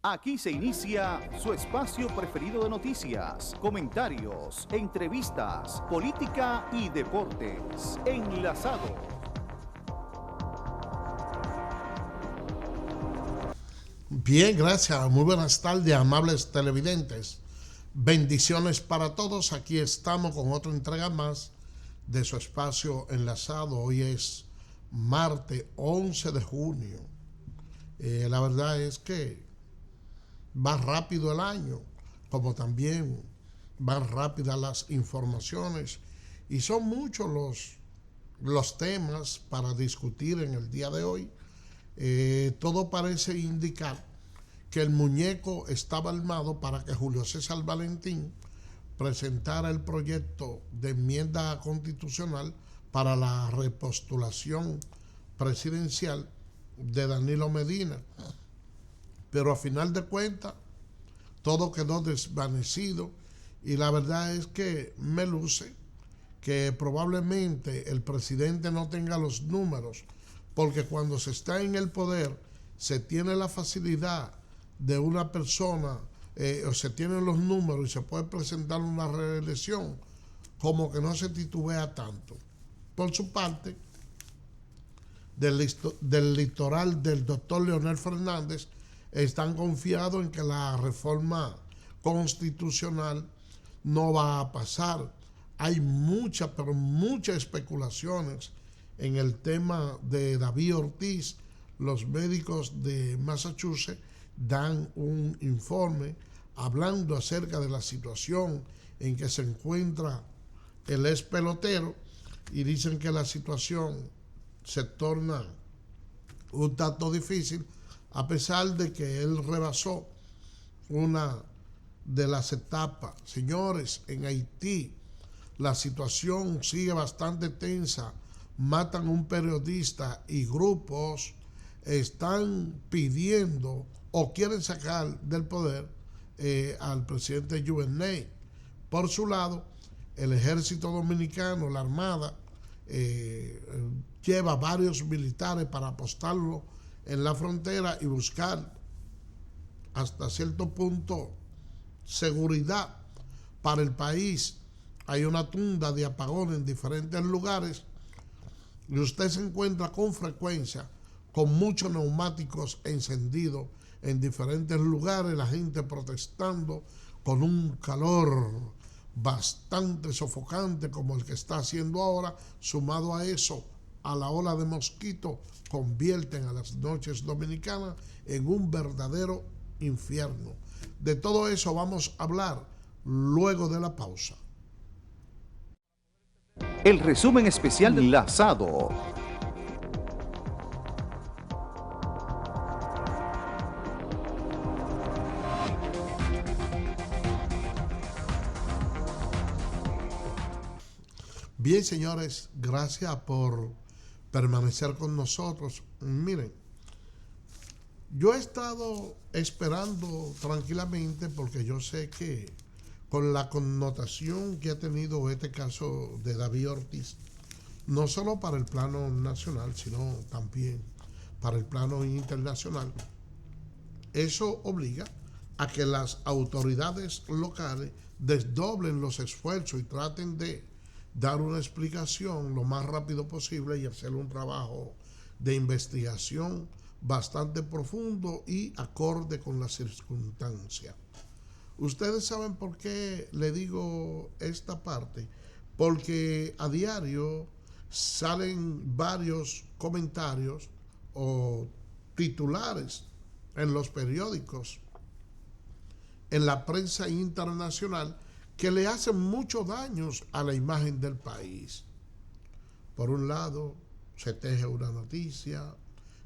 Aquí se inicia su espacio preferido de noticias, comentarios, entrevistas, política y deportes. Enlazado. Bien, gracias. Muy buenas tardes, amables televidentes. Bendiciones para todos. Aquí estamos con otra entrega más de su espacio Enlazado. Hoy es martes 11 de junio. La verdad es que va rápido el año, como también van rápidas las informaciones, y son muchos los temas para discutir en el día de hoy. Todo parece indicar que el muñeco estaba armado para que Julio César Valentín presentara el proyecto de enmienda constitucional para la repostulación presidencial de Danilo Medina. Pero a final de cuentas, todo quedó desvanecido, y la verdad es que me luce que probablemente el presidente no tenga los números, porque cuando se está en el poder se tiene la facilidad de una persona, o se tienen los números y se puede presentar una reelección, como que no se titubea tanto. Por su parte, del litoral del doctor Leonel Fernández, están confiados en que la reforma constitucional no va a pasar. Hay muchas, pero muchas especulaciones en el tema de David Ortiz. Los médicos de Massachusetts dan un informe hablando acerca de la situación en que se encuentra el ex pelotero, y dicen que la situación se torna un tanto difícil, a pesar de que él rebasó una de las etapas. Señores, en Haití la situación sigue bastante tensa. Matan a un periodista y grupos están pidiendo o quieren sacar del poder al presidente Juvenal. Por su lado, el ejército dominicano, la armada, lleva varios militares para apostarlo en la frontera y buscar hasta cierto punto seguridad para el país. Hay una tunda de apagón en diferentes lugares, y usted se encuentra con frecuencia con muchos neumáticos encendidos en diferentes lugares, la gente protestando con un calor bastante sofocante como el que está haciendo ahora. Sumado a eso, a la ola de mosquitos, convierten a las noches dominicanas en un verdadero infierno. De todo eso vamos a hablar luego de la pausa. El resumen especial de Enlazado. Bien, señores, gracias por permanecer con nosotros. Miren, yo he estado esperando tranquilamente, porque yo sé que con la connotación que ha tenido este caso de David Ortiz, no solo para el plano nacional, sino también para el plano internacional, eso obliga a que las autoridades locales desdoblen los esfuerzos y traten de dar una explicación lo más rápido posible y hacer un trabajo de investigación bastante profundo y acorde con las circunstancias. Ustedes saben por qué le digo esta parte, porque a diario salen varios comentarios o titulares en los periódicos, en la prensa internacional, que le hacen muchos daños a la imagen del país. Por un lado, se teje una noticia,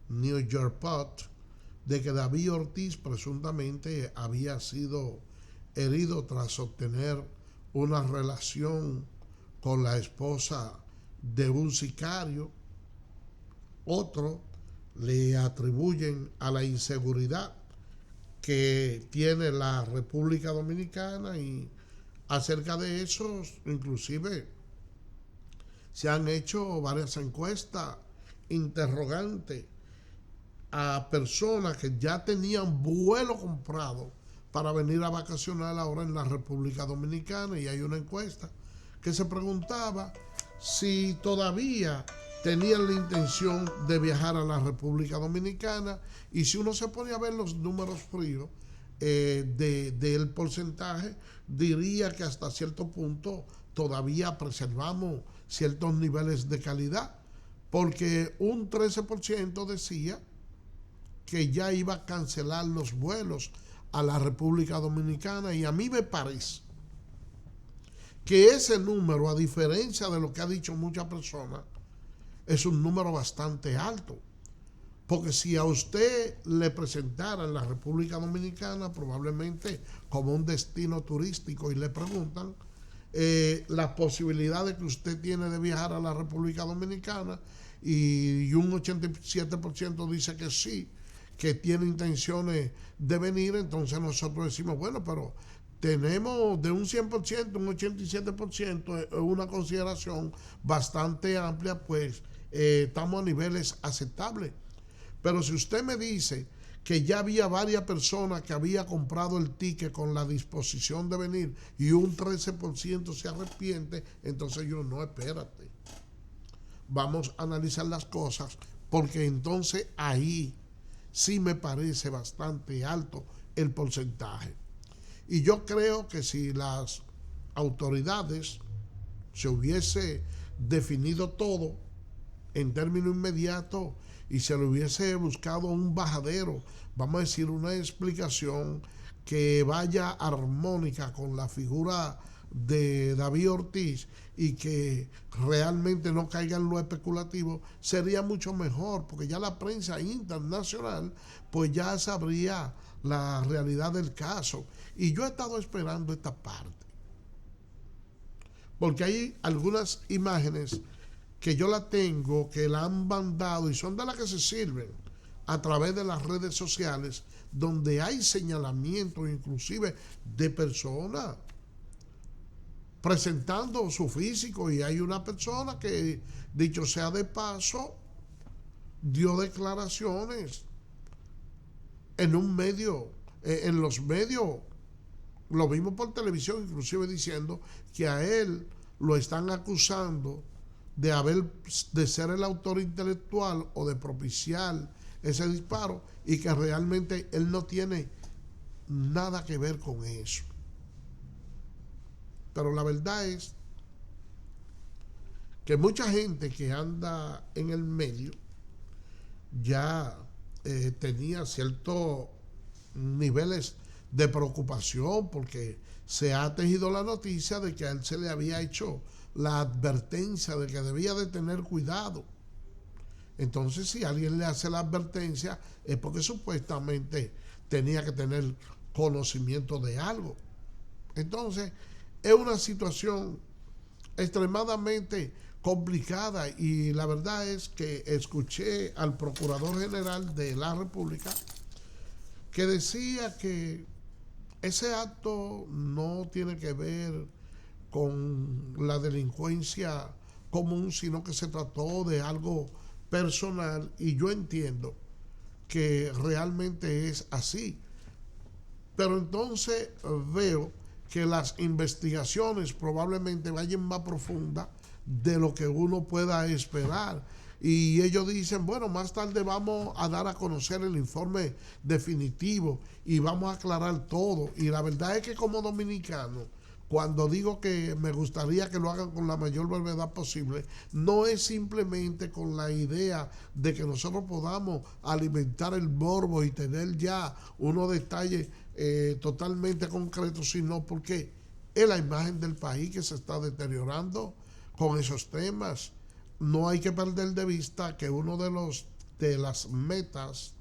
New York Post, de que David Ortiz presuntamente había sido herido tras obtener una relación con la esposa de un sicario. Otro le atribuyen a la inseguridad que tiene la República Dominicana, y acerca de eso inclusive se han hecho varias encuestas interrogantes a personas que ya tenían vuelo comprado para venir a vacacionar ahora en la República Dominicana, y hay una encuesta que se preguntaba si todavía tenían la intención de viajar a la República Dominicana, y si uno se pone a ver los números fríos del porcentaje, diría que hasta cierto punto todavía preservamos ciertos niveles de calidad, porque un 13% decía que ya iba a cancelar los vuelos a la República Dominicana, y a mí me parece que ese número, a diferencia de lo que ha dicho muchas personas, es un número bastante alto, porque si a usted le presentaran la República Dominicana probablemente como un destino turístico y le preguntan las posibilidades que usted tiene de viajar a la República Dominicana, y un 87% dice que sí, que tiene intenciones de venir, entonces nosotros decimos, bueno, pero tenemos de un 100%, un 87%, una consideración bastante amplia, pues estamos a niveles aceptables. Pero si usted me dice que ya había varias personas que había comprado el ticket con la disposición de venir y un 13% se arrepiente, entonces yo no, espérate. Vamos a analizar las cosas, porque entonces ahí sí me parece bastante alto el porcentaje. Y yo creo que si las autoridades se hubiese definido todo en términos inmediatos y se le hubiese buscado un bajadero, vamos a decir, una explicación que vaya armónica con la figura de David Ortiz y que realmente no caiga en lo especulativo, sería mucho mejor, porque ya la prensa internacional pues ya sabría la realidad del caso. Y yo he estado esperando esta parte, porque hay algunas imágenes que yo la tengo, que la han mandado y son de las que se sirven a través de las redes sociales, donde hay señalamientos inclusive de personas presentando su físico, y hay una persona que, dicho sea de paso, dio declaraciones en un medio, en los medios, lo vimos por televisión, inclusive diciendo que a él lo están acusando de ser el autor intelectual o de propiciar ese disparo, y que realmente él no tiene nada que ver con eso. Pero la verdad es que mucha gente que anda en el medio ya tenía ciertos niveles de preocupación, porque se ha tejido la noticia de que a él se le había hecho la advertencia de que debía de tener cuidado. Entonces, si alguien le hace la advertencia, es porque supuestamente tenía que tener conocimiento de algo. Entonces, es una situación extremadamente complicada, y la verdad es que escuché al Procurador General de la República que decía que ese acto no tiene que ver con la delincuencia común, sino que se trató de algo personal, y yo entiendo que realmente es así. Pero entonces veo que las investigaciones probablemente vayan más profundas de lo que uno pueda esperar. Y ellos dicen, bueno, más tarde vamos a dar a conocer el informe definitivo y vamos a aclarar todo. Y la verdad es que como dominicano, cuando digo que me gustaría que lo hagan con la mayor brevedad posible, no es simplemente con la idea de que nosotros podamos alimentar el morbo y tener ya unos detalles totalmente concretos, sino porque es la imagen del país que se está deteriorando con esos temas. No hay que perder de vista que uno de las metas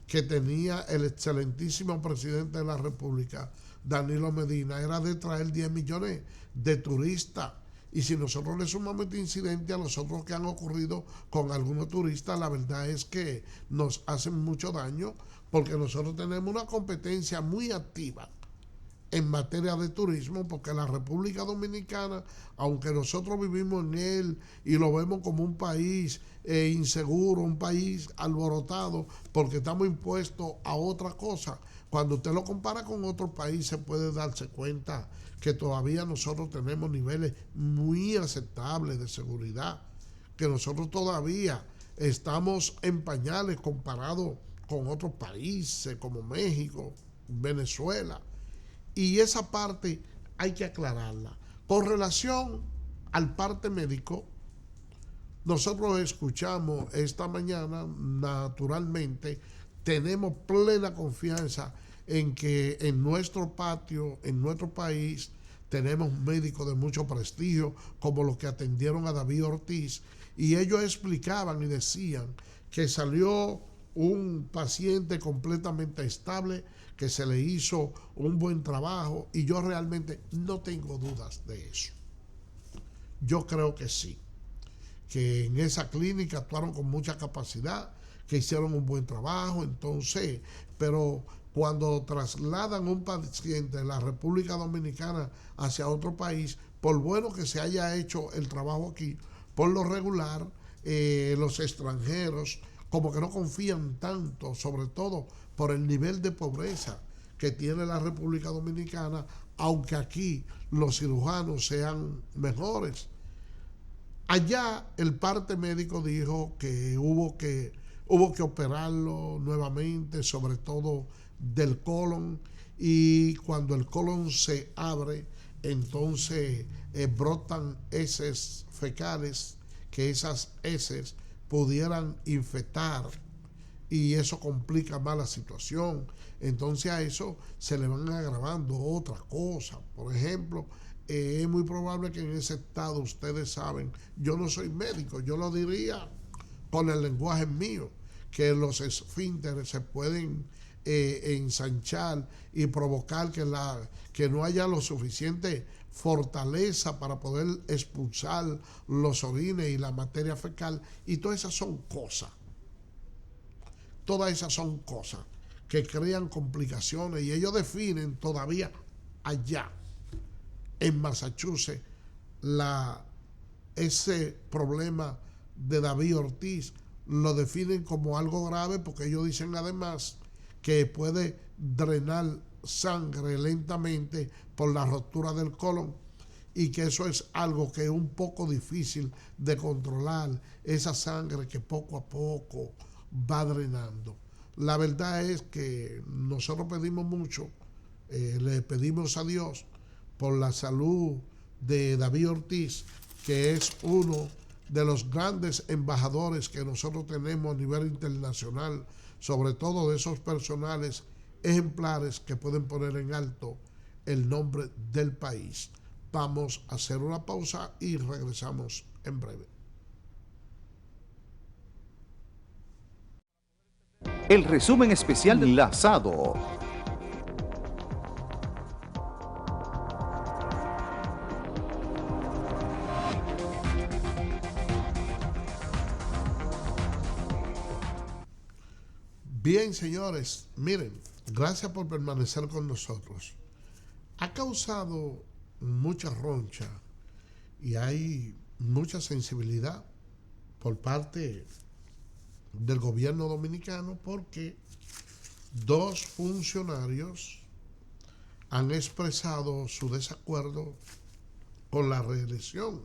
que tenía el excelentísimo presidente de la República, Danilo Medina, era de traer 10 millones de turistas. Y si nosotros le sumamos este incidente a los otros que han ocurrido con algunos turistas, la verdad es que nos hacen mucho daño, porque nosotros tenemos una competencia muy activa en materia de turismo, porque la República Dominicana, aunque nosotros vivimos en él y lo vemos como un país inseguro, un país alborotado, porque estamos impuestos a otra cosa, cuando usted lo compara con otros países puede darse cuenta que todavía nosotros tenemos niveles muy aceptables de seguridad, que nosotros todavía estamos en pañales comparados con otros países como México, Venezuela. Y esa parte hay que aclararla. Con relación al parte médico, nosotros escuchamos esta mañana, naturalmente, tenemos plena confianza en que en nuestro patio, en nuestro país, tenemos médicos de mucho prestigio, como los que atendieron a David Ortiz, y ellos explicaban y decían que salió un paciente completamente estable, que se le hizo un buen trabajo, y yo realmente no tengo dudas de eso. Yo creo que sí, que en esa clínica actuaron con mucha capacidad, que hicieron un buen trabajo, entonces, pero cuando trasladan un paciente de la República Dominicana hacia otro país, por bueno que se haya hecho el trabajo aquí, por lo regular, los extranjeros como que no confían tanto, sobre todo por el nivel de pobreza que tiene la República Dominicana, aunque aquí los cirujanos sean mejores. Allá el parte médico dijo que hubo que operarlo nuevamente, sobre todo del colon, y cuando el colon se abre, entonces brotan heces fecales, que esas heces pudieran infectar y eso complica más la situación. Entonces a eso se le van agravando otras cosas. Por ejemplo, es muy probable que en ese estado, ustedes saben, yo no soy médico, yo lo diría con el lenguaje mío, que los esfínteres se pueden ensanchar y provocar que no haya lo suficiente fortaleza para poder expulsar los orines y la materia fecal, y todas esas son cosas que crean complicaciones, y ellos definen todavía allá en Massachusetts ese problema de David Ortiz lo definen como algo grave, porque ellos dicen además que puede drenar sangre lentamente por la rotura del colon, y que eso es algo que es un poco difícil de controlar, esa sangre que poco a poco va drenando. La verdad es que nosotros pedimos mucho, le pedimos a Dios por la salud de David Ortiz, que es uno de los grandes embajadores que nosotros tenemos a nivel internacional, sobre todo de esos personales ejemplares que pueden poner en alto el nombre del país. Vamos a hacer una pausa y regresamos en breve. El resumen especial de Enlazado. Bien, señores, miren, gracias por permanecer con nosotros. Ha causado mucha roncha y hay mucha sensibilidad por parte del gobierno dominicano, porque dos funcionarios han expresado su desacuerdo con la reelección.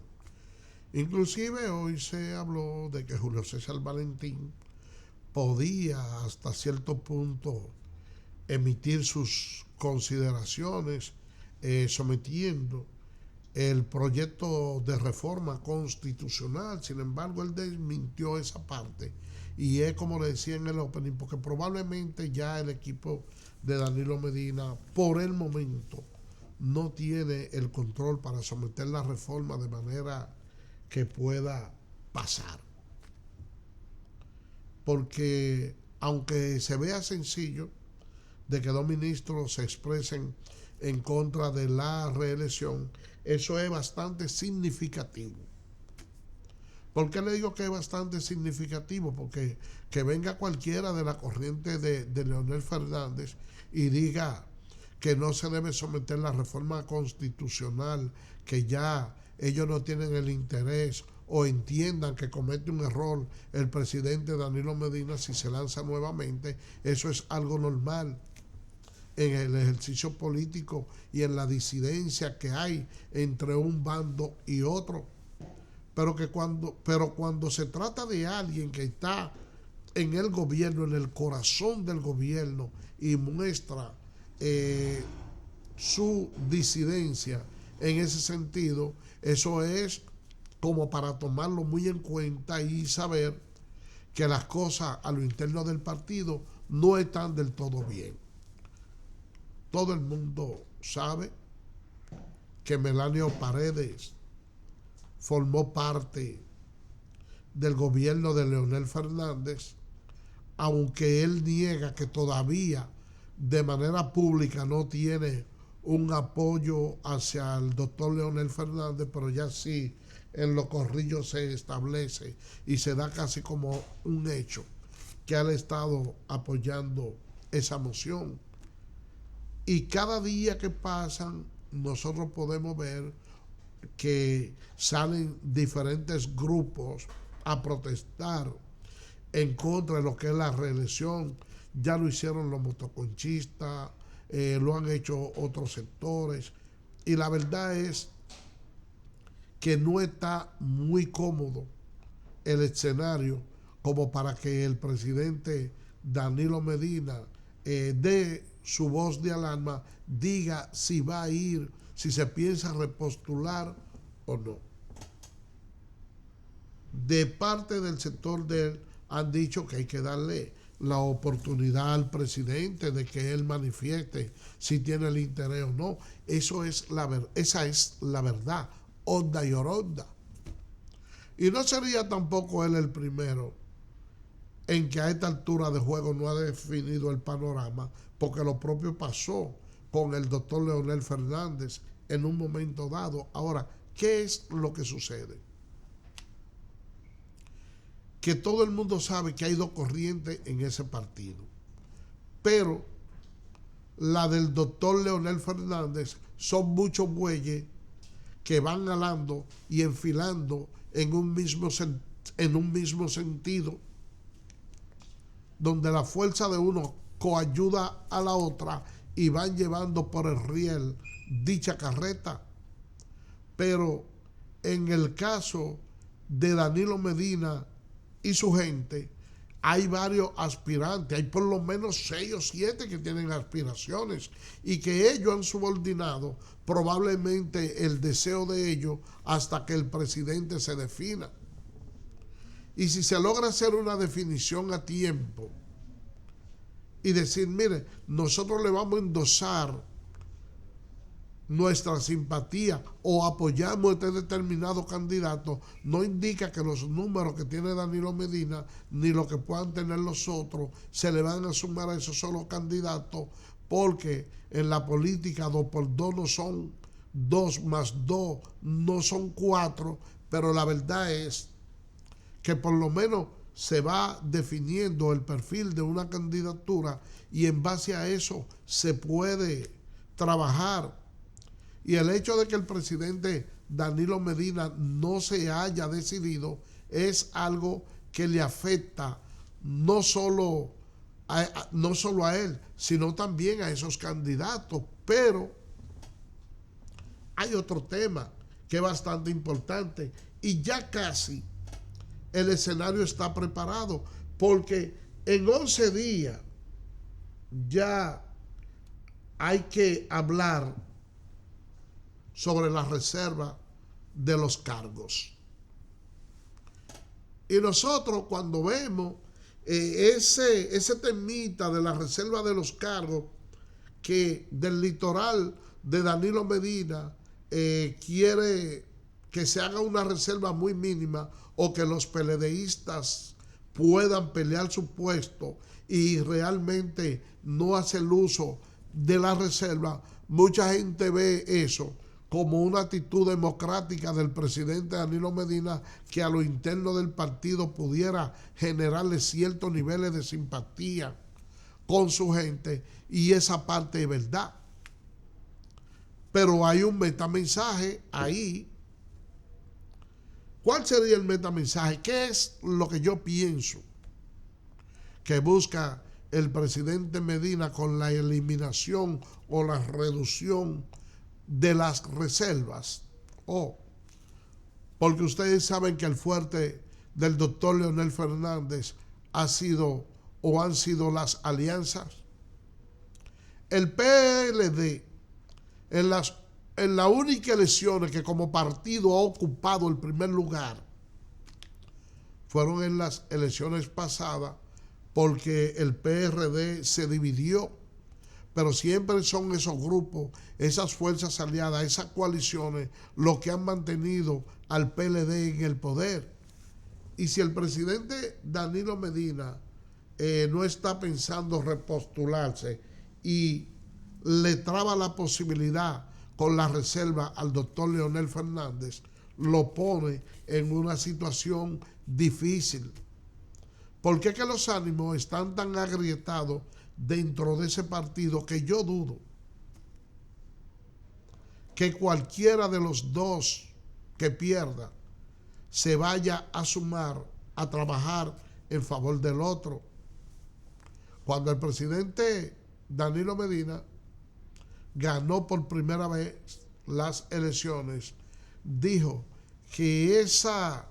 Inclusive hoy se habló de que Julio César Valentín podía hasta cierto punto emitir sus consideraciones sometiendo el proyecto de reforma constitucional. Sin embargo, él desmintió esa parte, y es como le decía en el opening, porque probablemente ya el equipo de Danilo Medina por el momento no tiene el control para someter la reforma de manera que pueda pasar. Porque aunque se vea sencillo de que dos ministros se expresen en contra de la reelección, eso es bastante significativo. ¿Por qué le digo que es bastante significativo? Porque que venga cualquiera de la corriente de Leonel Fernández y diga que no se debe someter la reforma constitucional, que ya ellos no tienen el interés o entiendan que comete un error el presidente Danilo Medina si se lanza nuevamente, eso es algo normal en el ejercicio político y en la disidencia que hay entre un bando y otro. Pero cuando se trata de alguien que está en el gobierno, en el corazón del gobierno, y muestra su disidencia en ese sentido, eso es como para tomarlo muy en cuenta y saber que las cosas a lo interno del partido no están del todo bien. Todo el mundo sabe que Melanio Paredes formó parte del gobierno de Leonel Fernández, aunque él niega que todavía de manera pública no tiene un apoyo hacia el doctor Leonel Fernández, pero ya sí en los corrillos se establece y se da casi como un hecho que han estado apoyando esa moción. Y cada día que pasan, nosotros podemos ver que salen diferentes grupos a protestar en contra de lo que es la reelección. Ya lo hicieron los motoconchistas, lo han hecho otros sectores. Y la verdad es que no está muy cómodo el escenario como para que el presidente Danilo Medina dé su voz de alarma, diga si va a ir, si se piensa repostular o no. De parte del sector de él han dicho que hay que darle la oportunidad al presidente de que él manifieste si tiene el interés o no. Esa es la verdad, honda y oronda. Y no sería tampoco él el primero en que a esta altura de juego no ha definido el panorama, porque lo propio pasó con el doctor Leonel Fernández en un momento dado. Ahora, ¿qué es lo que sucede? Que todo el mundo sabe que hay dos corrientes en ese partido, pero la del doctor Leonel Fernández son muchos bueyes que van alando y enfilando en un mismo sentido, donde la fuerza de uno coayuda a la otra y van llevando por el riel dicha carreta. Pero en el caso de Danilo Medina y su gente, hay varios aspirantes, hay por lo menos 6 o 7 que tienen aspiraciones y que ellos han subordinado probablemente el deseo de ellos hasta que el presidente se defina. Y si se logra hacer una definición a tiempo y decir, mire, nosotros le vamos a endosar nuestra simpatía o apoyamos a este determinado candidato, no indica que los números que tiene Danilo Medina ni lo que puedan tener los otros se le van a sumar a esos solo candidatos, porque en la política 2 por 2 no son 2 más 2, no son 4, pero la verdad es que por lo menos se va definiendo el perfil de una candidatura y en base a eso se puede trabajar. Y el hecho de que el presidente Danilo Medina no se haya decidido es algo que le afecta no solo a él, sino también a esos candidatos. Pero hay otro tema que es bastante importante y ya casi el escenario está preparado, porque en 11 días ya hay que hablar sobre la reserva de los cargos. Y nosotros cuando vemos ese temita de la reserva de los cargos, que del litoral de Danilo Medina quiere que se haga una reserva muy mínima o que los PLDistas puedan pelear su puesto y realmente no hacer uso de la reserva, mucha gente ve eso como una actitud democrática del presidente Danilo Medina que a lo interno del partido pudiera generarle ciertos niveles de simpatía con su gente, y esa parte es verdad. pero hay un metamensaje ahí. ¿Cuál sería el metamensaje? ¿Qué es lo que yo pienso que busca el presidente Medina con la eliminación o la reducción de las reservas? Porque ustedes saben que el fuerte del doctor Leonel Fernández ha sido o han sido las alianzas. El PLD en las únicas elecciones que como partido ha ocupado el primer lugar fueron en las elecciones pasadas, porque el PRD se dividió, pero siempre son esos grupos, esas fuerzas aliadas, esas coaliciones, los que han mantenido al PLD en el poder. Y si el presidente Danilo Medina no está pensando repostularse y le traba la posibilidad con la reserva al doctor Leonel Fernández, lo pone en una situación difícil. ¿Por qué que los ánimos están tan agrietados dentro de ese partido que yo dudo que cualquiera de los dos que pierda se vaya a sumar a trabajar en favor del otro? Cuando el presidente Danilo Medina ganó por primera vez las elecciones, dijo que esa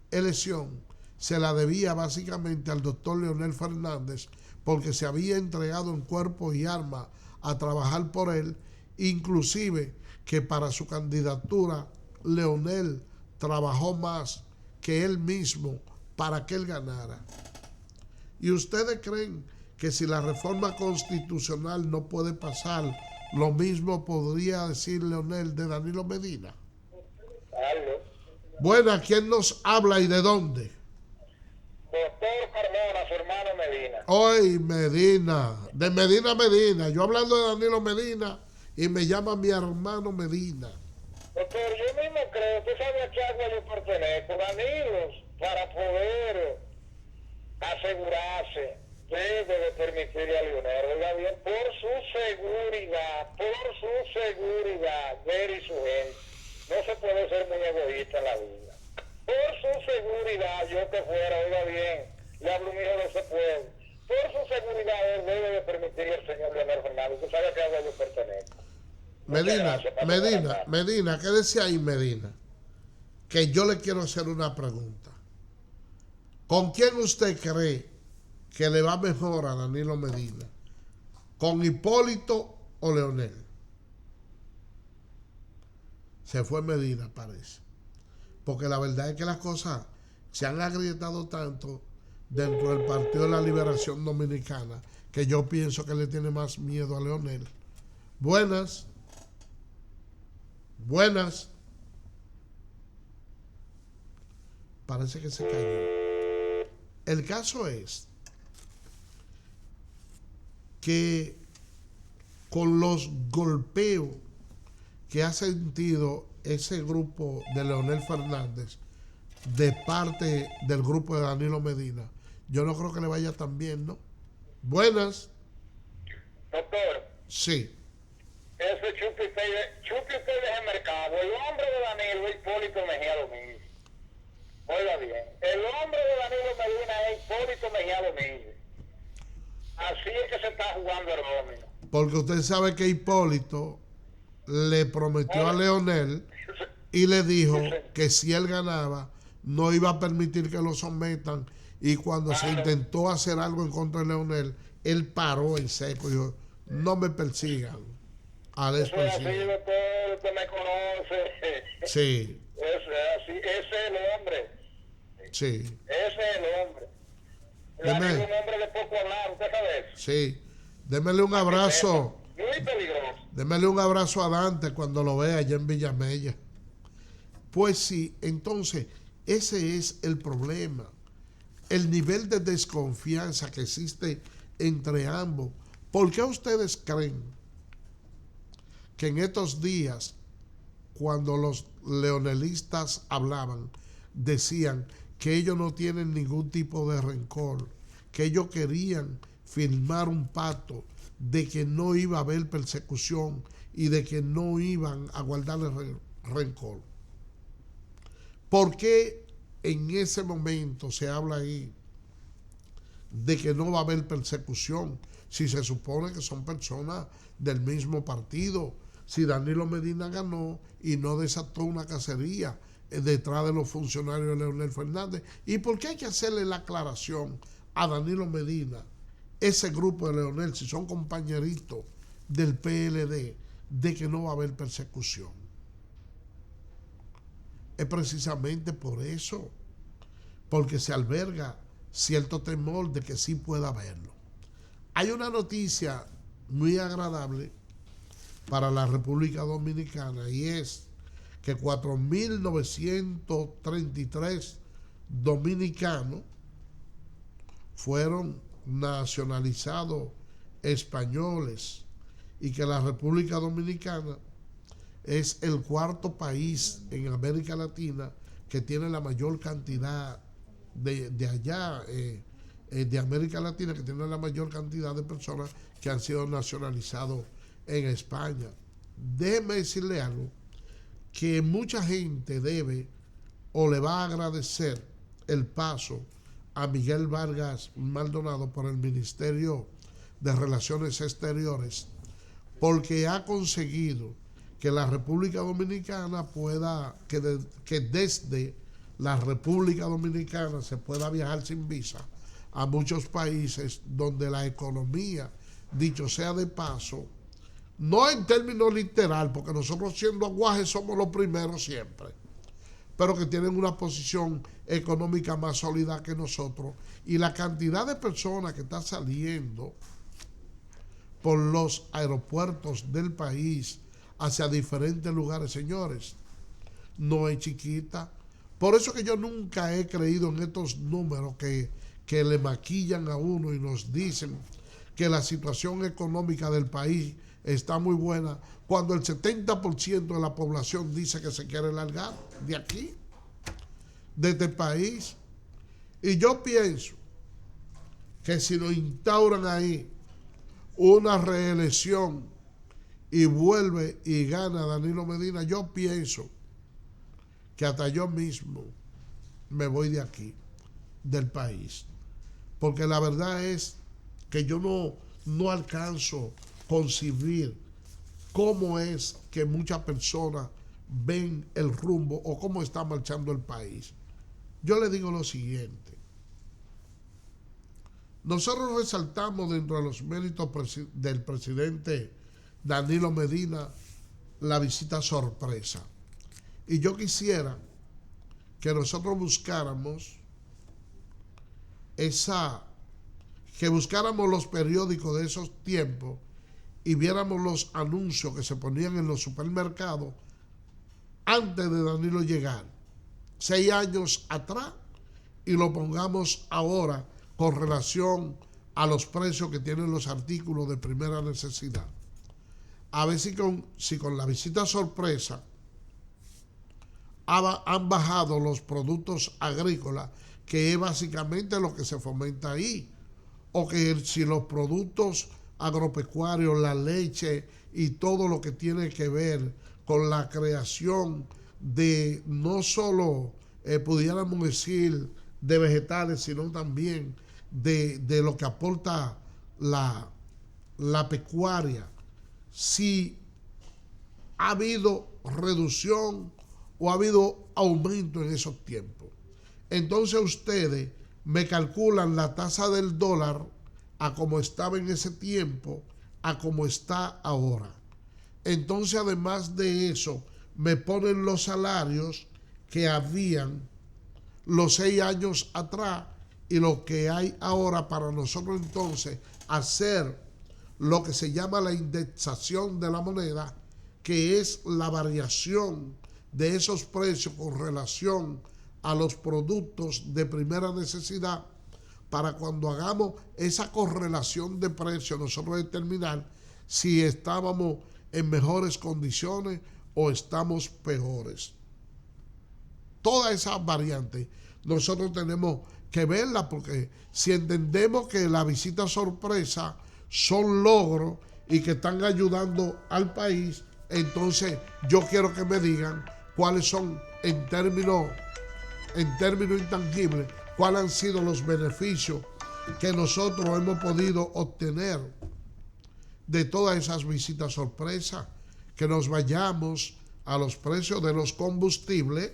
elección se la debía básicamente al doctor Leonel Fernández, porque se había entregado en cuerpo y alma a trabajar por él, inclusive que para su candidatura Leonel trabajó más que él mismo para que él ganara. ¿Y ustedes creen que si la reforma constitucional no puede pasar, lo mismo podría decir Leonel de Danilo Medina? Bueno, ¿quién nos habla y de dónde? Doctor Carmona, su hermano Medina. Hoy Medina, de Medina. Yo hablando de Danilo Medina y me llama mi hermano Medina. Doctor, yo mismo creo, usted sabe a qué agua yo pertenezco. Danilo, para poder asegurarse, debe de permitirle a Leonel, oiga bien, por su seguridad, él y su gente. No se puede ser muy egoísta en la vida. Por su seguridad, yo que fuera, oiga bien, le hablo un hijo de ese pueblo. Por su seguridad, él debe de permitirle al señor Leonel Fernández. Usted sabe a qué agua yo pertenezco. Medina, ¿qué decía ahí Medina? Que yo le quiero hacer una pregunta. ¿Con quién usted cree que le va mejor a Danilo Medina? ¿Con Hipólito o Leonel? Se fue Medina, parece. Porque la verdad es que las cosas se han agrietado tanto dentro del Partido de la Liberación Dominicana que yo pienso que le tiene más miedo a Leonel. Buenas. Parece que se cayó. El caso es que con los golpeos que ha sentido ese grupo de Leonel Fernández de parte del grupo de Danilo Medina, yo no creo que le vaya tan bien, ¿no? Buenas. Doctor. Sí. Ese chupi usted deja el mercado. El hombre de Danilo es Hipólito Mejía Domínguez. Oiga bien, el hombre de Danilo Medina es Hipólito Mejía Domínguez. Así es que se está jugando el domino. Porque usted sabe que Hipólito le prometió a Leonel y le dijo que si él ganaba no iba a permitir que lo sometan, y cuando se intentó hacer algo en contra de Leonel, él paró en seco y dijo, no me persigan. Eso es así, doctor, usted me conoce. Sí. Eso es así, ese es el hombre. Sí. Ese es el hombre. Danilo es un hombre de poco hablar, ¿usted sabe eso? Sí. Démele un abrazo. Muy peligroso. Démele un abrazo a Dante cuando lo vea allá en Villamella. Pues sí, entonces, ese es el problema. El nivel de desconfianza que existe entre ambos. ¿Por qué ustedes creen que en estos días, cuando los leonelistas hablaban, decían que ellos no tienen ningún tipo de rencor, que ellos querían firmar un pacto de que no iba a haber persecución y de que no iban a guardarle rencor. ¿Por qué en ese momento se habla ahí de que no va a haber persecución si se supone que son personas del mismo partido? Si Danilo Medina ganó y no desató una cacería detrás de los funcionarios de Leonel Fernández. ¿Y por qué hay que hacerle la aclaración a Danilo Medina, ese grupo de Leonel, si son compañeritos del PLD, de que no va a haber persecución? Es precisamente por eso, porque se alberga cierto temor de que sí pueda haberlo. Hay una noticia muy agradable para la República Dominicana, y es que 4.933 dominicanos fueron nacionalizados españoles, y que la República Dominicana es el cuarto país en América Latina que tiene la mayor cantidad de América Latina, que tiene la mayor cantidad de personas que han sido nacionalizados en España. Déjeme decirle algo, que mucha gente debe o le va a agradecer el paso a Miguel Vargas Maldonado por el Ministerio de Relaciones Exteriores, porque ha conseguido que la República Dominicana pueda, que desde la República Dominicana se pueda viajar sin visa a muchos países donde la economía, dicho sea de paso, no en términos literal, porque nosotros siendo aguajes somos los primeros siempre, pero que tienen una posición económica más sólida que nosotros, y la cantidad de personas que está saliendo por los aeropuertos del país hacia diferentes lugares, señores, no es chiquita. Por eso que yo nunca he creído en estos números que le maquillan a uno y nos dicen que la situación económica del país está muy buena, cuando el 70% de la población dice que se quiere largar de aquí, de este país. Y yo pienso que si nos instauran ahí una reelección y vuelve y gana Danilo Medina, yo pienso que hasta yo mismo me voy de aquí, del país, porque la verdad es que yo no alcanzo concebir cómo es que muchas personas ven el rumbo o cómo está marchando el país. Yo le digo lo siguiente: nosotros resaltamos dentro de los méritos del presidente Danilo Medina la visita sorpresa, y yo quisiera que nosotros buscáramos que buscáramos los periódicos de esos tiempos y viéramos los anuncios que se ponían en los supermercados antes de Danilo llegar, 6 años atrás, y lo pongamos ahora con relación a los precios que tienen los artículos de primera necesidad. A ver si con la visita sorpresa han bajado los productos agrícolas, que es básicamente lo que se fomenta ahí, o que si los productos agropecuarios, la leche y todo lo que tiene que ver con la creación de no solo, pudiéramos decir, de vegetales, sino también de lo que aporta la pecuaria, si ha habido reducción o ha habido aumento en esos tiempos. Entonces ustedes me calculan la tasa del dólar a como estaba en ese tiempo, a como está ahora. Entonces, además de eso, me ponen los salarios que habían los 6 años atrás y lo que hay ahora, para nosotros entonces hacer lo que se llama la indexación de la moneda, que es la variación de esos precios con relación a los productos de primera necesidad, para cuando hagamos esa correlación de precios nosotros determinar si estábamos en mejores condiciones o estamos peores. Todas esas variantes nosotros tenemos que verla, porque si entendemos que la visita sorpresa son logros y que están ayudando al país, entonces yo quiero que me digan cuáles son en términos intangibles, cuáles han sido los beneficios que nosotros hemos podido obtener de todas esas visitas sorpresa, que nos vayamos a los precios de los combustibles,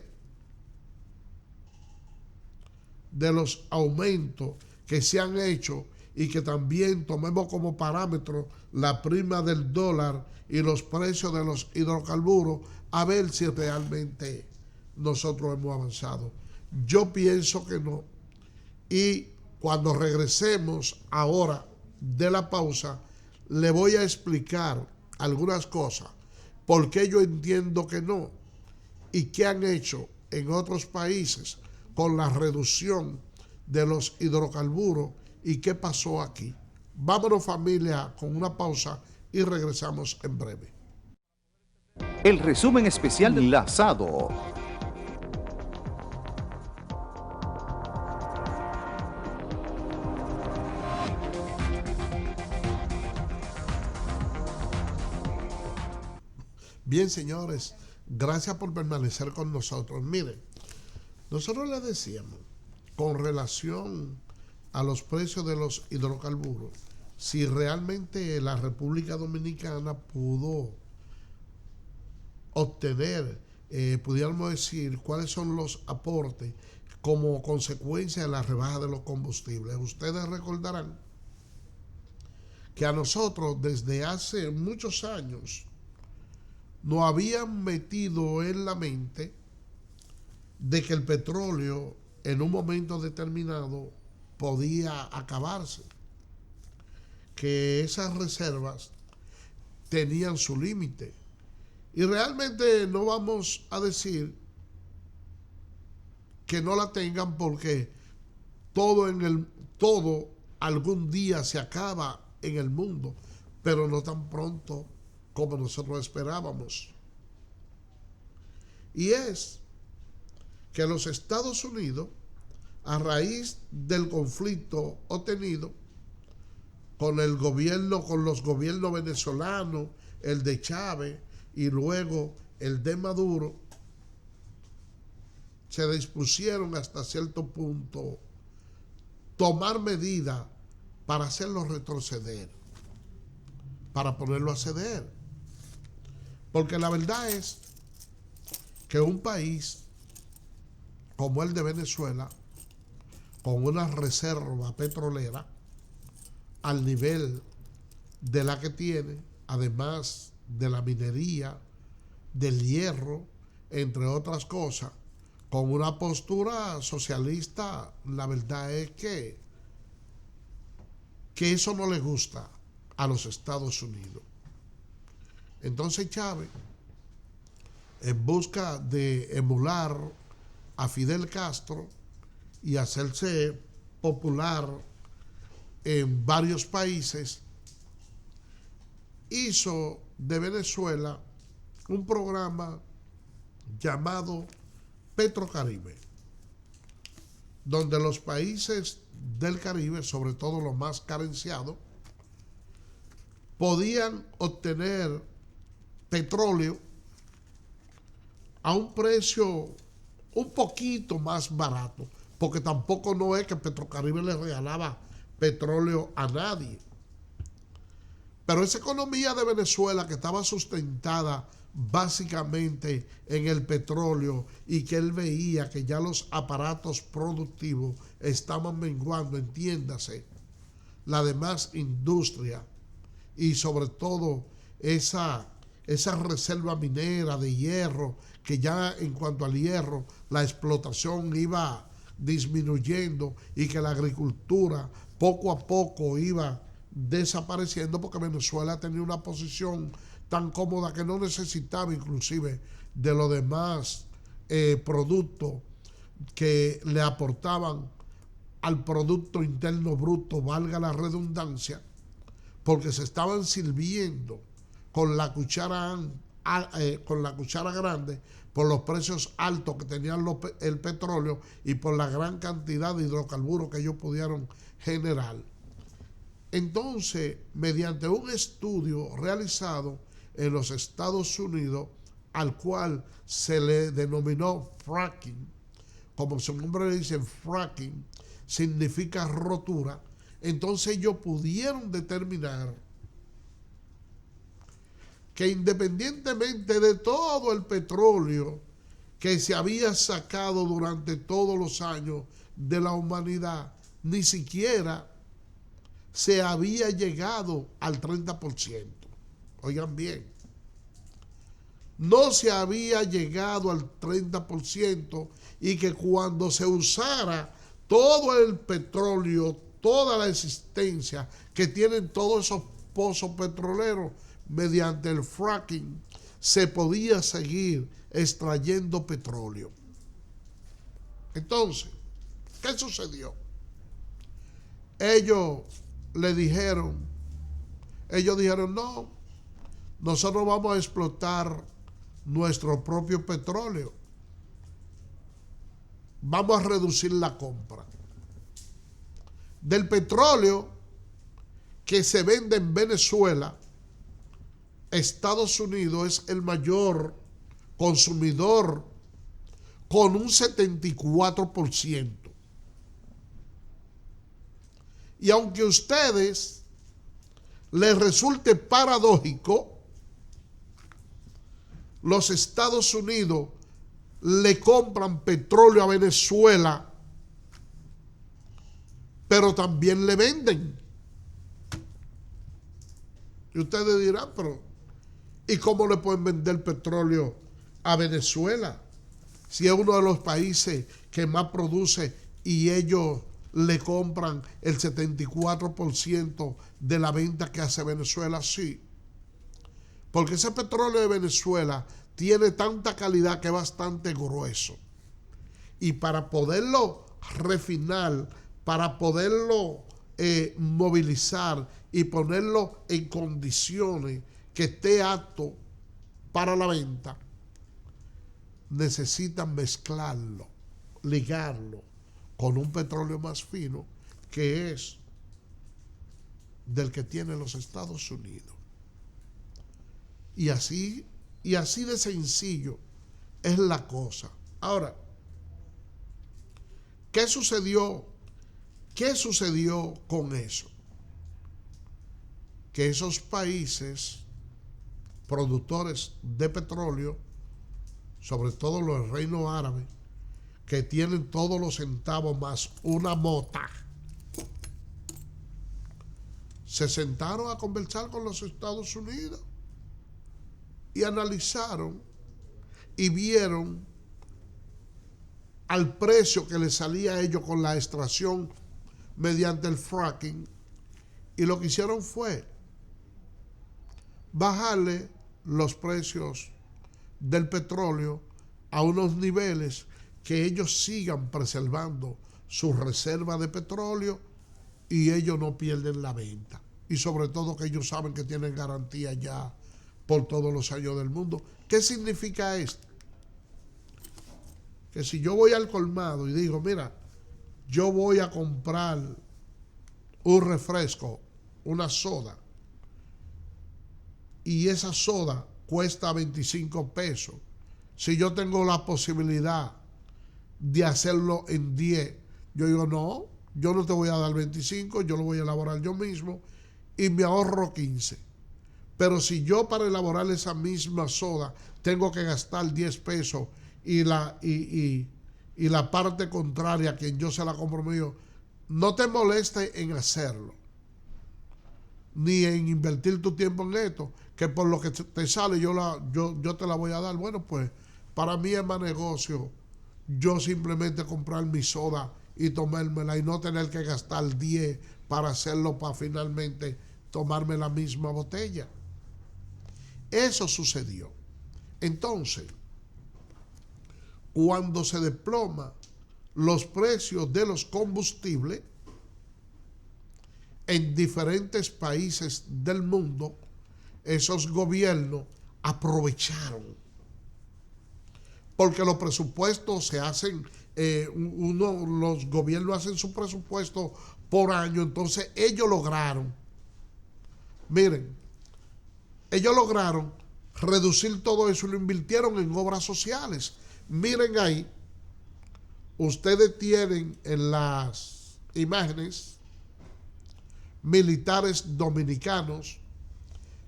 de los aumentos que se han hecho, y que también tomemos como parámetro la prima del dólar y los precios de los hidrocarburos, a ver si realmente nosotros hemos avanzado. Yo pienso que no. Y cuando regresemos ahora de la pausa, le voy a explicar algunas cosas, por qué yo entiendo que no, y qué han hecho en otros países con la reducción de los hidrocarburos y qué pasó aquí. Vámonos, familia, con una pausa y regresamos en breve. El resumen especial de Enlazado. Bien, señores, gracias por permanecer con nosotros. Miren, nosotros les decíamos, con relación a los precios de los hidrocarburos, si realmente la República Dominicana pudo obtener, pudiéramos decir, cuáles son los aportes como consecuencia de la rebaja de los combustibles. Ustedes recordarán que a nosotros desde hace muchos años nos habían metido en la mente de que el petróleo en un momento determinado podía acabarse, que esas reservas tenían su límite. Y realmente no vamos a decir que no la tengan, porque todo algún día se acaba en el mundo, pero no tan pronto como nosotros esperábamos. Y es que los Estados Unidos, a raíz del conflicto obtenido con los gobiernos venezolanos, el de Chávez y luego el de Maduro, se dispusieron hasta cierto punto tomar medidas para hacerlo retroceder, para ponerlo a ceder. Porque la verdad es que un país como el de Venezuela, con una reserva petrolera al nivel de la que tiene, además de la minería, del hierro, entre otras cosas, con una postura socialista, la verdad es que eso no le gusta a los Estados Unidos. Entonces Chávez, en busca de emular a Fidel Castro y hacerse popular en varios países, hizo de Venezuela un programa llamado Petrocaribe, donde los países del Caribe, sobre todo los más carenciados, podían obtener petróleo a un precio un poquito más barato, porque tampoco no es que Petrocaribe le regalaba petróleo a nadie. Pero esa economía de Venezuela, que estaba sustentada básicamente en el petróleo, y que él veía que ya los aparatos productivos estaban menguando, entiéndase, la demás industria y sobre todo esa reserva minera de hierro, que ya en cuanto al hierro la explotación iba disminuyendo y que la agricultura poco a poco iba desapareciendo, porque Venezuela tenía una posición tan cómoda que no necesitaba inclusive de los demás productos que le aportaban al Producto Interno Bruto, valga la redundancia, porque se estaban sirviendo con la cuchara con la cuchara grande por los precios altos que tenían el petróleo y por la gran cantidad de hidrocarburos que ellos pudieron generar. Entonces, mediante un estudio realizado en los Estados Unidos, al cual se le denominó fracking, como su nombre le dice, fracking significa rotura, entonces ellos pudieron determinar que independientemente de todo el petróleo que se había sacado durante todos los años de la humanidad, ni siquiera se había llegado al 30%. Oigan bien, no se había llegado al 30% y que cuando se usara todo el petróleo, toda la existencia que tienen todos esos pozos petroleros, mediante el fracking se podía seguir extrayendo petróleo. Entonces, ¿qué sucedió? Ellos dijeron, no, nosotros vamos a explotar nuestro propio petróleo. Vamos a reducir la compra del petróleo que se vende en Venezuela. Estados Unidos es el mayor consumidor con un 74%. Y aunque a ustedes les resulte paradójico, los Estados Unidos le compran petróleo a Venezuela, pero también le venden. Y ustedes dirán, pero ¿y cómo le pueden vender petróleo a Venezuela si es uno de los países que más produce y ellos le compran el 74% de la venta que hace Venezuela? Sí, porque ese petróleo de Venezuela tiene tanta calidad que es bastante grueso, y para poderlo refinar, para poderlo movilizar y ponerlo en condiciones que esté apto para la venta, necesitan mezclarlo, ligarlo con un petróleo más fino, que es del que tienen los Estados Unidos. Y así de sencillo es la cosa. Ahora, ¿qué sucedió? ¿Qué sucedió con eso? Que esos países productores de petróleo, sobre todo los reinos árabes, que tienen todos los centavos más una mota, se sentaron a conversar con los Estados Unidos y analizaron y vieron al precio que les salía a ellos con la extracción mediante el fracking, y lo que hicieron fue bajarle los precios del petróleo a unos niveles que ellos sigan preservando su reserva de petróleo y ellos no pierden la venta. Y sobre todo que ellos saben que tienen garantía ya por todos los años del mundo. ¿Qué significa esto? Que si yo voy al colmado y digo, mira, yo voy a comprar un refresco, una soda, y esa soda cuesta 25 pesos, si yo tengo la posibilidad de hacerlo en 10, yo digo, no, yo no te voy a dar 25, yo lo voy a elaborar yo mismo y me ahorro 15. Pero si yo para elaborar esa misma soda tengo que gastar 10 pesos y la parte contraria, a quien yo se la compro mío, no te moleste en hacerlo, ni en invertir tu tiempo en esto, que por lo que te sale yo te la voy a dar. Bueno, pues para mí es más negocio yo simplemente comprar mi soda y tomármela y no tener que gastar 10 para hacerlo, para finalmente tomarme la misma botella. Eso sucedió. Entonces, cuando se desploma los precios de los combustibles en diferentes países del mundo, esos gobiernos aprovecharon. Porque los presupuestos se hacen, los gobiernos hacen su presupuesto por año, entonces ellos lograron, miren, ellos lograron reducir todo eso y lo invirtieron en obras sociales. Miren ahí, ustedes tienen en las imágenes militares dominicanos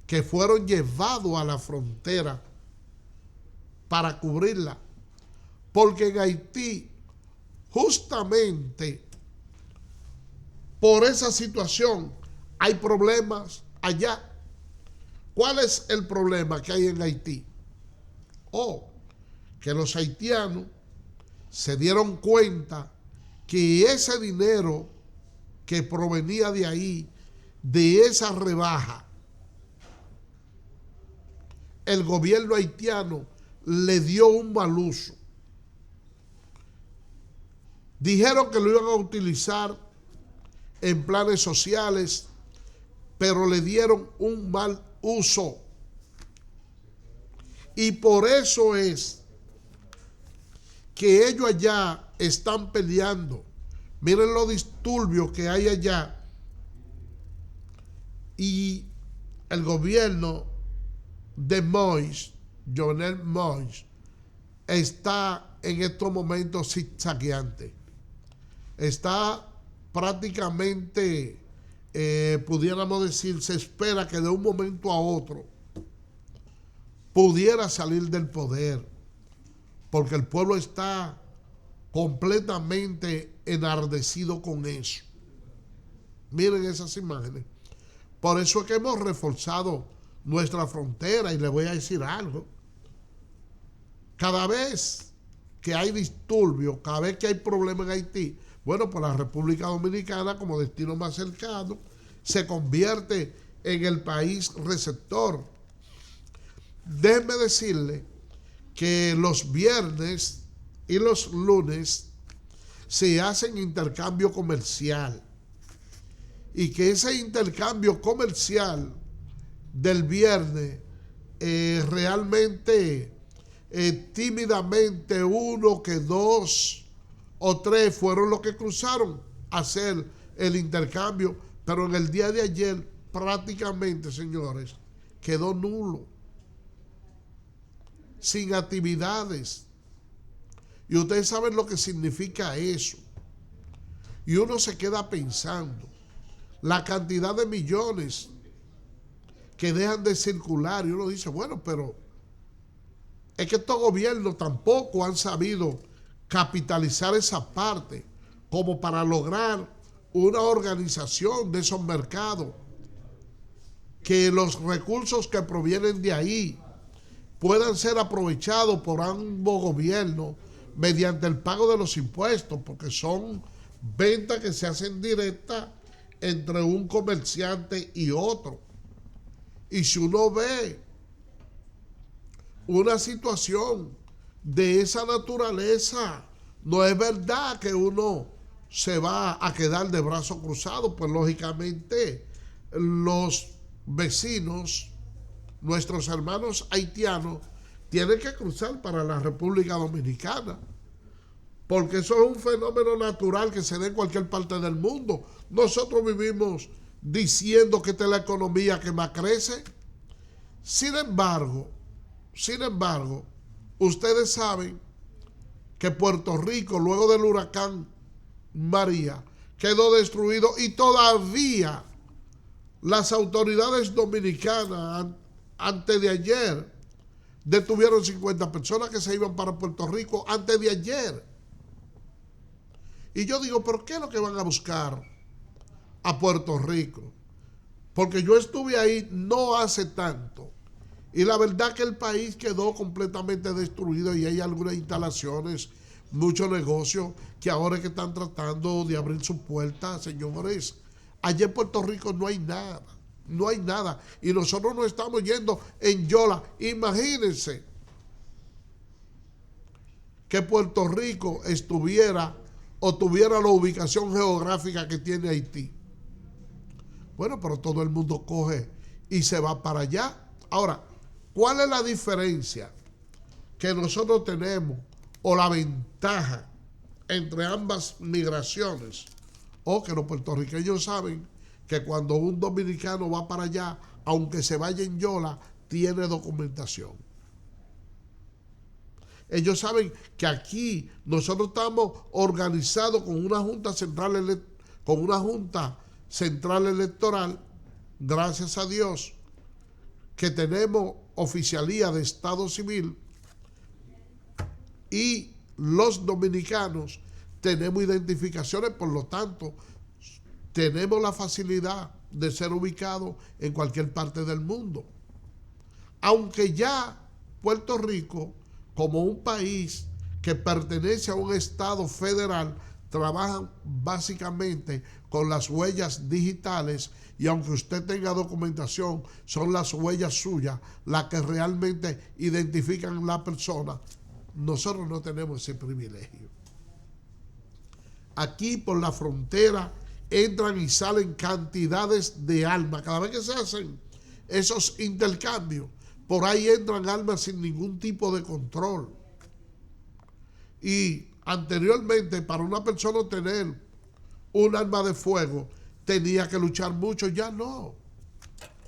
que fueron llevados a la frontera para cubrirla, porque en Haití, justamente por esa situación, hay problemas allá. ¿Cuál es el problema que hay en Haití? Que los haitianos se dieron cuenta que ese dinero que provenía de ahí, de esa rebaja, el gobierno haitiano le dio un mal uso. Dijeron que lo iban a utilizar en planes sociales, pero le dieron un mal uso. Y por eso es que ellos allá están peleando. Miren los disturbios que hay allá. Y el gobierno de Moïse, Jovenel Moïse, está en estos momentos zigzagueante. Está prácticamente, pudiéramos decir, se espera que de un momento a otro pudiera salir del poder, porque el pueblo está completamente enardecido con eso. Miren esas imágenes. Por eso es que hemos reforzado nuestra frontera, y le voy a decir algo. Cada vez que hay disturbios, cada vez que hay problemas en Haití, bueno, pues la República Dominicana, como destino más cercano, se convierte en el país receptor. Déjenme decirle que los viernes y los lunes se hacen intercambio comercial, y que ese intercambio comercial del viernes realmente tímidamente uno que dos o tres fueron los que cruzaron a hacer el intercambio, pero en el día de ayer prácticamente, señores, quedó nulo, sin actividades. Y ustedes saben lo que significa eso. Y uno se queda pensando la cantidad de millones que dejan de circular, y uno dice, bueno, pero es que estos gobiernos tampoco han sabido capitalizar esa parte como para lograr una organización de esos mercados, que los recursos que provienen de ahí puedan ser aprovechados por ambos gobiernos mediante el pago de los impuestos, porque son ventas que se hacen directas entre un comerciante y otro. Y si uno ve una situación de esa naturaleza, no es verdad que uno se va a quedar de brazos cruzados, pues lógicamente los vecinos, nuestros hermanos haitianos, tienen que cruzar para la República Dominicana, porque eso es un fenómeno natural que se da en cualquier parte del mundo. Nosotros vivimos diciendo que esta es la economía que más crece. Sin embargo, ustedes saben que Puerto Rico, luego del huracán María, quedó destruido, y todavía las autoridades dominicanas antes de ayer detuvieron 50 personas que se iban para Puerto Rico antes de ayer. Y yo digo, ¿por qué es lo que van a buscar a Puerto Rico? Porque yo estuve ahí no hace tanto, y la verdad que el país quedó completamente destruido, y hay algunas instalaciones, muchos negocios que ahora es que están tratando de abrir sus puertas, señores. Allá en Puerto Rico no hay nada, no hay nada, y nosotros nos estamos yendo en Yola. Imagínense que Puerto Rico estuviera o tuviera la ubicación geográfica que tiene Haití. Bueno, pero todo el mundo coge y se va para allá. Ahora, ¿Cuál es la diferencia que nosotros tenemos o la ventaja entre ambas migraciones? O que los puertorriqueños saben que cuando un dominicano va para allá, aunque se vaya en yola, tiene documentación. Ellos saben que aquí nosotros estamos organizados con una junta central electoral, gracias a Dios, que tenemos oficialía de Estado Civil, y los dominicanos tenemos identificaciones, por lo tanto, tenemos la facilidad de ser ubicados en cualquier parte del mundo. Aunque ya Puerto Rico, como un país que pertenece a un estado federal, trabajan básicamente con las huellas digitales, y aunque usted tenga documentación, son las huellas suyas las que realmente identifican a la persona. Nosotros no tenemos ese privilegio. Aquí por la frontera entran y salen cantidades de armas. Cada vez que se hacen esos intercambios, por ahí entran armas sin ningún tipo de control. Y anteriormente, para una persona tener un arma de fuego, tenía que luchar mucho. Ya no.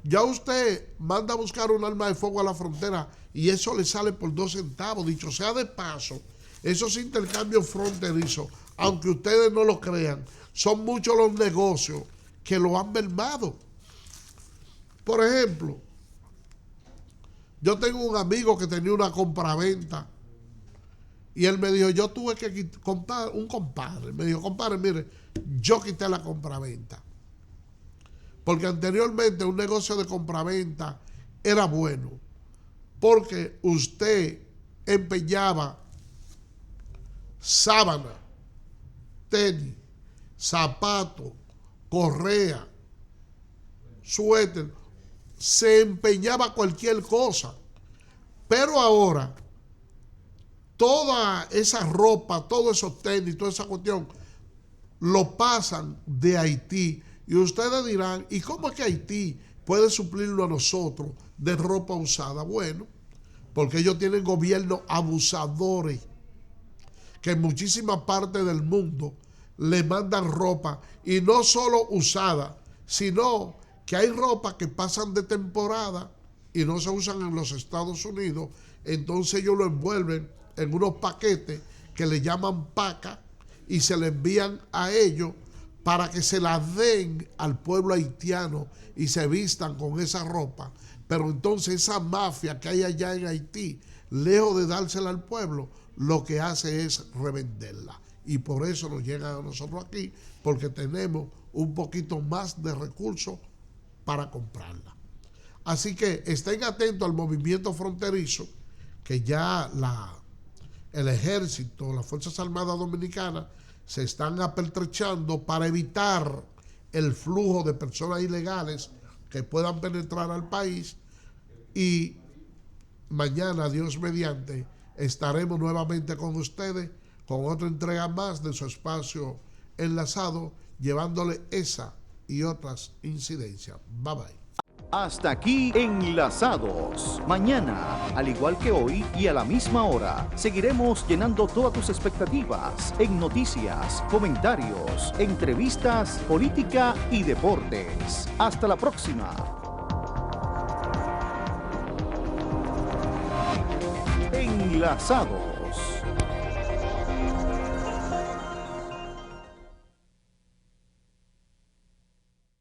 Ya usted manda a buscar un arma de fuego a la frontera y eso le sale por 2 centavos. Dicho sea de paso, esos intercambios fronterizos, aunque ustedes no lo crean, son muchos los negocios que lo han mermado. Por ejemplo, yo tengo un amigo que tenía una compraventa y él me dijo, yo tuve que comprar, un compadre, me dijo, compadre, mire, yo quité la compraventa. Porque anteriormente un negocio de compraventa era bueno, porque usted empeñaba sábana, tenis, zapatos, correa, suéter, se empeñaba cualquier cosa. Pero ahora, toda esa ropa, todos esos tenis, toda esa cuestión, lo pasan de Haití. Y ustedes dirán, ¿y cómo es que Haití puede suplirlo a nosotros de ropa usada? Bueno, porque ellos tienen gobiernos abusadores que en muchísimas partes del mundo le mandan ropa, y no solo usada, sino que hay ropa que pasan de temporada y no se usan en los Estados Unidos. Entonces ellos lo envuelven en unos paquetes que le llaman paca y se le envían a ellos para que se la den al pueblo haitiano y se vistan con esa ropa. Pero entonces esa mafia que hay allá en Haití, lejos de dársela al pueblo, lo que hace es revenderla. Y por eso nos llegan a nosotros aquí, porque tenemos un poquito más de recursos para comprarla. Así que estén atentos al movimiento fronterizo, que ya el ejército, las Fuerzas Armadas Dominicanas se están apertrechando para evitar el flujo de personas ilegales que puedan penetrar al país. Y mañana, Dios mediante, estaremos nuevamente con ustedes con otra entrega más de su espacio enlazado, llevándole esa y otras incidencias. Bye bye. Hasta aquí Enlazados. Mañana, al igual que hoy y a la misma hora, seguiremos llenando todas tus expectativas en noticias, comentarios, entrevistas, política y deportes. Hasta la próxima. Enlazados.